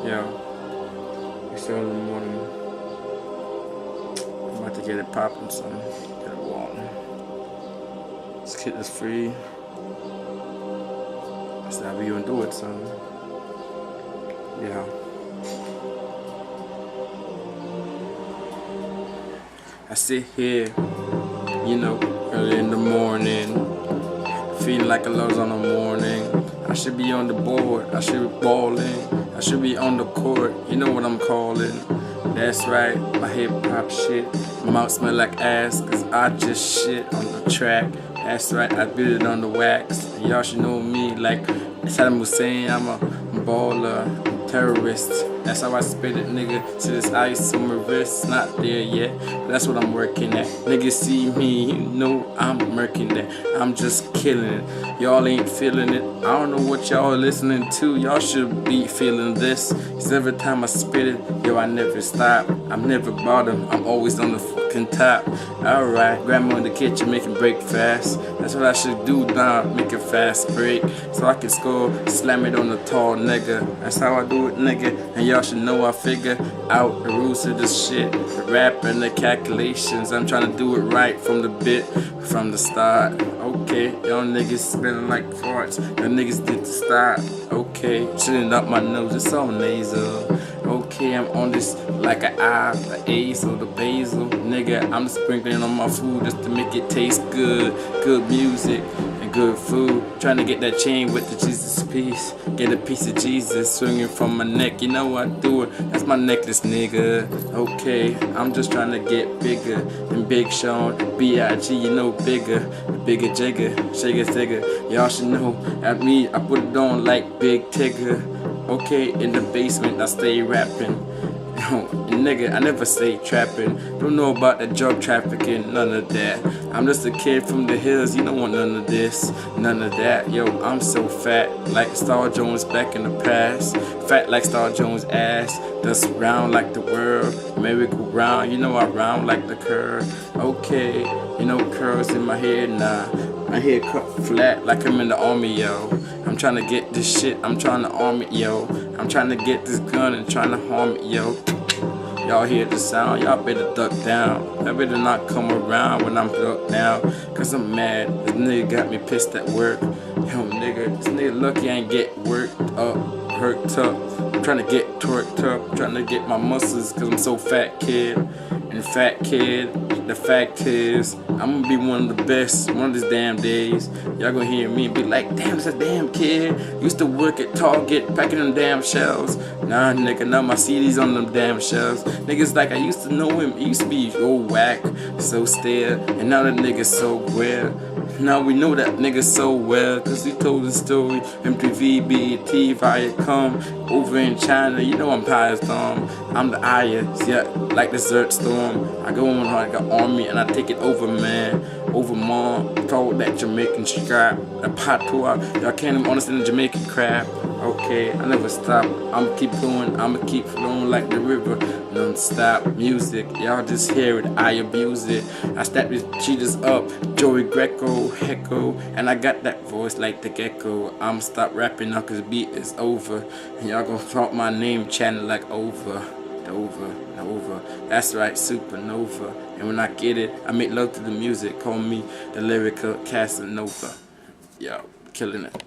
Yo, it's early in the morning. I'm about to get it popping, son. Get it walking. This kid is free. That's how we gonna do it, son. Yeah. I sit here, early in the morning, feeling like a love's on the morning. I should be on the board, I should be balling, I should be on the court, you know what I'm calling. That's right, my hip hop shit. My mouth smell like ass, cause I just shit on the track. That's right, I build it on the wax. And y'all should know me like Saddam Hussein, I'm a baller, terrorist. That's how I spit it, nigga. See this ice on my wrist, not there yet, but that's what I'm working at. Niggas see me, you know I'm murking that. I'm just killing it. Y'all ain't feeling it. I don't know what y'all listening to. Y'all should be feeling this. Cause every time I spit it, yo, I never stop. I'm never bottom. I'm always on the fucking top. Alright, grandma in the kitchen making breakfast. That's what I should do now, make a fast break. So I can score, slam it on the tall nigga. That's how I do it, nigga. And y'all should know I figure out the rules of this shit. The rap and the calculations. I'm trying to do it right from the bit, from the start. Okay, y'all niggas spinning like farts. Y'all niggas did the start. Okay, chilling up my nose, it's so nasal. Okay, I'm on this like an eye, the azel, the basil. Nigga, I'm sprinkling on my food just to make it taste good. Good music and good food. Trying to get that chain with the Jesus piece. Get a piece of Jesus swinging from my neck. You know I do it. That's my necklace, nigga. Okay, I'm just trying to get bigger than Big Sean, B.I.G. You know bigger, the bigger jigger, shake it, figure. Y'all should know at me, I put it on like Big Tigger. Okay, in the basement I stay rapping. Nigga, I never say trapping. Don't know about the drug trafficking, none of that. I'm just a kid from the hills, you don't want none of this, none of that. Yo, I'm so fat, like Star Jones back in the past. Fat like Star Jones ass, dust round like the world. Merry-go-round, you know I round like the curve. Okay, you know curls in my head, nah. My hair cut flat like I'm in the army, yo. I'm trying to get this shit, I'm trying to arm it, yo. I'm trying to get this gun and trying to harm it, yo. Y'all hear the sound, y'all better duck down. Y'all better not come around when I'm ducked down. Cause I'm mad, this nigga got me pissed at work. Yo nigga, this nigga lucky I ain't get worked up, hurt up. I'm trying to get twerked up, I'm trying to get my muscles cause I'm so fat, kid. And fat kid, the fact is, I'm gonna be one of the best one of these damn days. Y'all gonna hear me and be like, damn, it's a damn kid. Used to work at Target, packing them damn shelves. Nah, nigga, now my CD's on them damn shelves. Niggas like I used to know him, he used to be so whack, so stale. And now that nigga's so queer. Now we know that nigga so well, cause he told the story. MTV, BET, Viacom, over in China, you know I'm Pious Thumb. I'm the Ayah, yeah, like Desert Storm. I go on like an army and I take it over, man. Over mom, told that Jamaican strap, the patois, y'all can't even understand the Jamaican crap. Okay, I never stop, I'ma keep going, I'ma keep flowing like the river, non-stop music, y'all just hear it, I abuse it. I step these cheaters up, Joey Greco, Hecko, and I got that voice like the gecko. I'ma stop rapping now cause the beat is over, and y'all gonna talk my name chanting like over and over. That's right, supernova. And when I get it, I make love to the music, call me the lyrical Casanova. Yo, killing it.